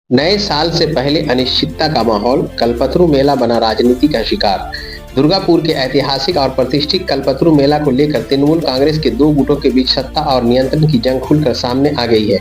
नए साल से पहले अनिश्चितता का माहौल, कल्पतरू मेला बना राजनीति का शिकार। दुर्गापुर के ऐतिहासिक और प्रतिष्ठित कल्पतरू मेला को लेकर तृणमूल कांग्रेस के दो गुटों के बीच सत्ता और नियंत्रण की जंग खुलकर सामने आ गई है।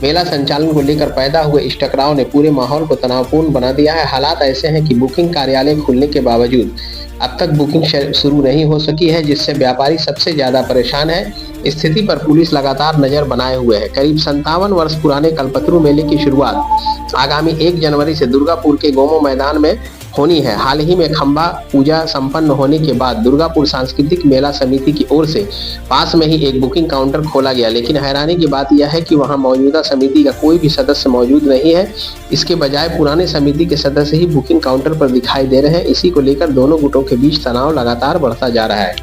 मेला संचालन को लेकर पैदा हुए इस टकराव ने पूरे माहौल को तनावपूर्ण बना दिया है। हालात ऐसे हैं कि बुकिंग कार्यालय खुलने के बावजूद अब तक बुकिंग शुरू नहीं हो सकी है, जिससे व्यापारी सबसे ज्यादा परेशान है। स्थिति पर पुलिस लगातार नजर बनाए हुए है। करीब 57 वर्ष पुराने कल्पतरू मेले की शुरुआत आगामी 1 जनवरी से दुर्गापुर के गोमो मैदान में होनी है। हाल ही में खंबा पूजा संपन्न होने के बाद दुर्गापुर सांस्कृतिक मेला समिति की ओर से पास में ही एक बुकिंग काउंटर खोला गया, लेकिन हैरानी की बात यह है कि वहां मौजूदा समिति का कोई भी सदस्य मौजूद नहीं है। इसके बजाय पुराने समिति के सदस्य ही बुकिंग काउंटर पर दिखाई दे रहे हैं। इसी को लेकर दोनों गुटों के बीच तनाव लगातार बढ़ता जा रहा है।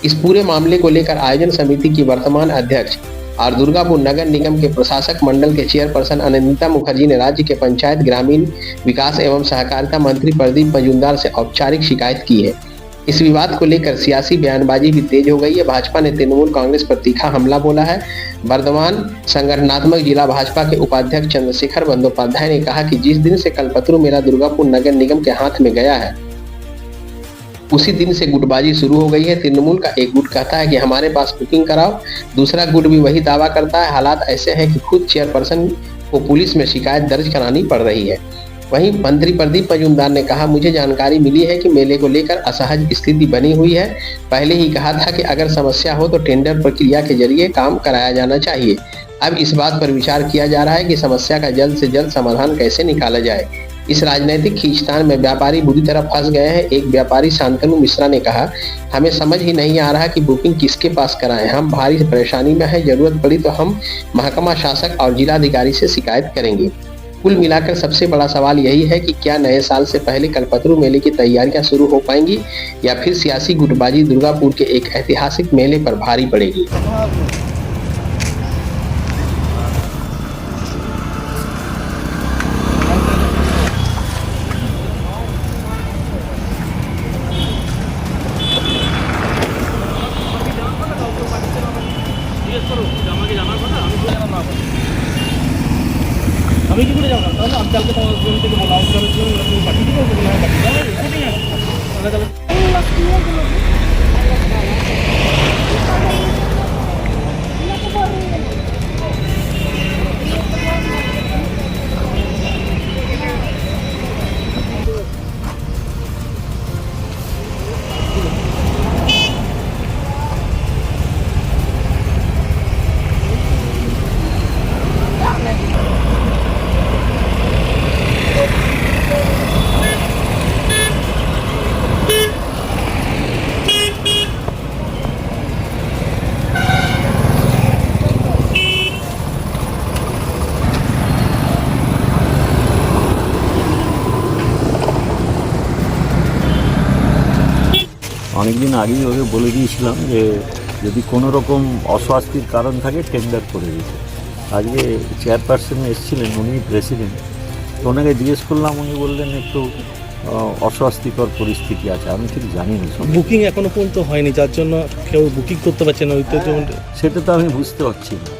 इस पूरे मामले को लेकर आयोजन समिति की वर्तमान अध्यक्ष और दुर्गापुर नगर निगम के प्रशासक मंडल के चेयरपर्सन अनिंदिता मुखर्जी ने राज्य के पंचायत ग्रामीण विकास एवं सहकारिता मंत्री प्रदीप मजूमदार से औपचारिक शिकायत की है। इस विवाद को लेकर सियासी बयानबाजी भी तेज हो गई है। भाजपा ने तृणमूल कांग्रेस पर तीखा हमला बोला है। वर्धमान संगठनात्मक जिला भाजपा के उपाध्यक्ष चंद्रशेखर बंदोपाध्याय ने कहा कि जिस दिन से कल्पतरू मेला दुर्गापुर नगर निगम के हाथ में गया है, उसी दिन से गुटबाजी शुरू हो गई है। तृणमूल का एक गुट कहता है कि हमारे पास बुकिंग कराओ, दूसरा गुट भी वही दावा करता है। हालात ऐसे हैं कि खुद चेयरपर्सन को पुलिस में शिकायत दर्ज करानी पड़ रही है। वहीं मंत्री प्रदीप मजूमदार ने कहा, मुझे जानकारी मिली है कि मेले को लेकर असहज स्थिति बनी हुई है। पहले ही कहा था कि अगर समस्या हो तो टेंडर प्रक्रिया के जरिए काम कराया जाना चाहिए। अब इस बात पर विचार किया जा रहा है कि समस्या का जल्द से जल्द समाधान कैसे निकाला जाए। इस राजनीतिक खींचतान में व्यापारी बुरी तरह फंस गए हैं। एक व्यापारी शांतनु मिश्रा ने कहा, हमें समझ ही नहीं आ रहा कि बुकिंग किसके पास कराएं। हम भारी परेशानी में हैं। जरूरत पड़ी तो हम महकमा शासक और जिलाधिकारी से शिकायत करेंगे। कुल मिलाकर सबसे बड़ा सवाल यही है कि क्या नए साल से पहले कल्पतरू मेले की तैयारियां शुरू हो पाएंगी या फिर सियासी गुटबाजी दुर्गापुर के एक ऐतिहासिक मेले पर भारी पड़ेगी। আমি কি করে জানলাম? তাহলে আমি কালকে তোমার জমি থেকে বলা আউট করার জন্য তুমি পাঠিয়ে দিবো, বলে আমি পাঠিয়ে দেবো, এখানেই আছে তাহলে অনেকদিন আগেই ওকে বলে দিয়েছিলাম যে যদি কোনো রকম অস্বস্তির কারণ থাকে টেন্ডার করে দিতে। আজকে চেয়ারপারসন এসেছিলেন, উনি প্রেসিডেন্ট, তো ওনাকে জিজ্ঞেস করলাম, উনি বললেন একটু অস্বস্তিকর পরিস্থিতি আছে। আমি ঠিক জানি না, বুকিং এখনো পর্যন্ত হয়নি, যার জন্য কেউ বুকিং করতে পারছে না। সেটা তো আমি বুঝতে পারছি না।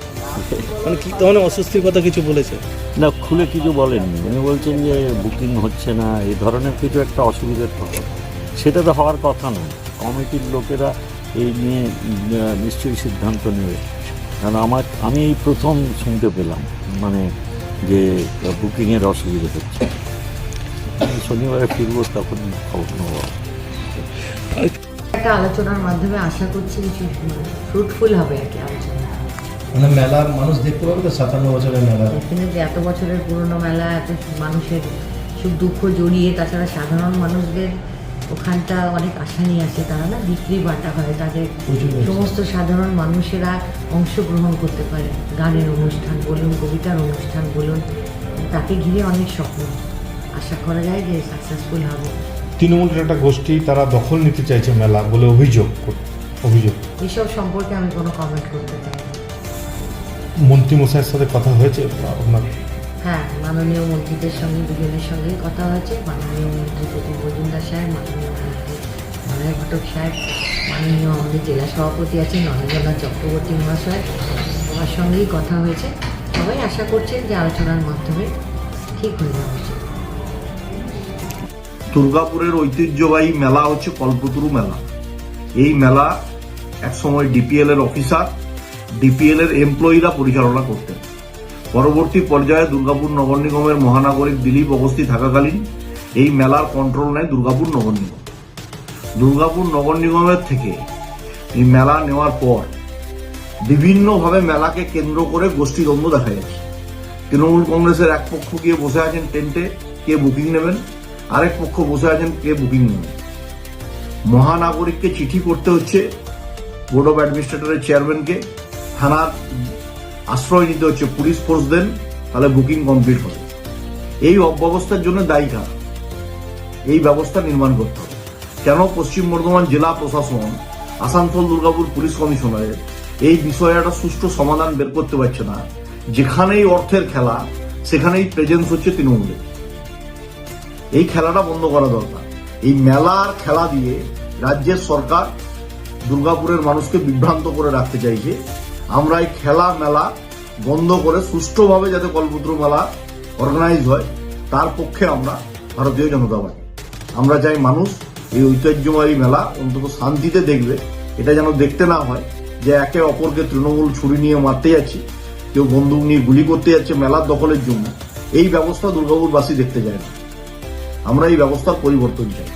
মানে কি ধরনের অস্বস্তির কথা কিছু বলেছে? না, খুলে কিছু বলেননি। উনি বলছেন যে বুকিং হচ্ছে না, এই ধরনের কিছু একটা অসুবিধার কথা। সেটা তো হওয়ার কথা নয়। কমিটির লোকেরা এই নিয়ে নিশ্চয়ই সিদ্ধান্ত নেবে। কারণ আমি এই প্রথম শুনতে পেলাম মানে যে বুকিংয়ের অসুবিধা হচ্ছে। শনিবারে ফিরবো, তখন খবর নেব। একটা আলোচনার মাধ্যমে আশা করছি কিছু ফ্রুটফুল হবে আর কি আলোচনা। মানে মেলার মানুষ দেখতে পাবে তো, 57 বছরের মেলা, এখানে যে এত বছরের পুরনো মেলা, এত মানুষের সুখ দুঃখ জড়িয়ে, তাছাড়া সাধারণ মানুষদের ওখানটা অনেক আশা নিয়ে আসে। তারা না বিক্রি বাটা হয়, তাদের সমস্ত সাধারণ মানুষেরা অংশগ্রহণ করতে পারে। গানের অনুষ্ঠান বলুন, কবিতার অনুষ্ঠান বলুন, তাকে ঘিরে অনেক স্বপ্ন। আশা করা যায় যে সাকসেসফুল হবে। তৃণমূলের একটা গোষ্ঠী তারা দখল নিতে চাইছে মেলা বলে অভিযোগ। এসব সম্পর্কে আমি কোনো কমেন্ট করতে চাই না। মন্ত্রী মশাইয়ের সাথে কথা হয়েছে আপনার? হ্যাঁ, মাননীয় মন্ত্রীদের সঙ্গে দুজনের সঙ্গেই কথা হয়েছে। মাননীয় মন্ত্রী প্রদীপ মজুমদার সাহেব, মাননীয় মন্ত্রী মলয় ঘটক সাহেব, মাননীয় আমাদের জেলা সভাপতি আছেন নরেন্দ্রনাথ চক্রবর্তী মহাশয়, সবার সঙ্গেই কথা হয়েছে। সবাই আশা করছেন যে আলোচনার মাধ্যমে ঠিক হয়ে যাওয়া উচিত। দুর্গাপুরের ঐতিহ্যবাহী মেলা হচ্ছে কল্পতরু মেলা। এই মেলা একসময় ডিপিএল এর অফিসার, ডিপিএল এর এমপ্লয়িরা পরিচালনা করতেন। পরবর্তী পর্যায়ে দুর্গাপুর নগর নিগমের মহানাগরিক দিলীপ অবস্থি থাকাকালীন এই মেলার কন্ট্রোল নেয় দুর্গাপুর নগর নিগম। দুর্গাপুর নগর নিগমের থেকে এই মেলা নেওয়ার পর বিভিন্নভাবে মেলাকে কেন্দ্র করে গোষ্ঠীদ্বন্দ্ব দেখা যাচ্ছে। তৃণমূল কংগ্রেসের এক পক্ষ গিয়ে বসে আছেন টেন্টে কে বুকিং নেবেন, আরেক পক্ষ বসে আছেন কে বুকিং নেবেন। মহানাগরিককে চিঠি করতে হচ্ছে বোর্ড অফ অ্যাডমিনিস্ট্রেটরের চেয়ারম্যানকে, থানার আশ্রয় নিতে হচ্ছে পুলিশ ফোর্স দেন, তাহলে বুকিং কমপ্লিট হবে। এই অব্যবস্থার জন্য দায়ী কারা? এই ব্যবস্থা নির্মাণ করতে হবে। কেন পশ্চিম বর্ধমান জেলা প্রশাসন, আসানসোল দুর্গাপুর পুলিশ কমিশনারের এই বিষয়ে একটা সুষ্ঠু সমাধান বের করতে পারছে না? যেখানেই অর্থের খেলা সেখানেই প্রেজেন্স হচ্ছে তৃণমূলের। এই খেলাটা বন্ধ করা দরকার। এই মেলার খেলা দিয়ে রাজ্যের সরকার দুর্গাপুরের মানুষকে বিভ্রান্ত করে রাখতে চাইছে। আমরা এই খেলা মেলা বন্ধ করে সুষ্ঠুভাবে যাতে কল্পতরু মেলা অর্গানাইজ হয় তার পক্ষে আমরা ভারতীয় জনতা পার্টি। আমরা চাই মানুষ এই ঐতিহ্যবাহী মেলা অন্তত শান্তিতে দেখবে। এটা যেন দেখতে না হয় যে একে অপরকে তৃণমূল ছুরি নিয়ে মারতে যাচ্ছে, কেউ বন্দুক নিয়ে গুলি করতে যাচ্ছে মেলার দখলের জন্য। এই ব্যবস্থা দুর্গাপুরবাসী দেখতে চায় না। আমরা এই ব্যবস্থার পরিবর্তন চাই।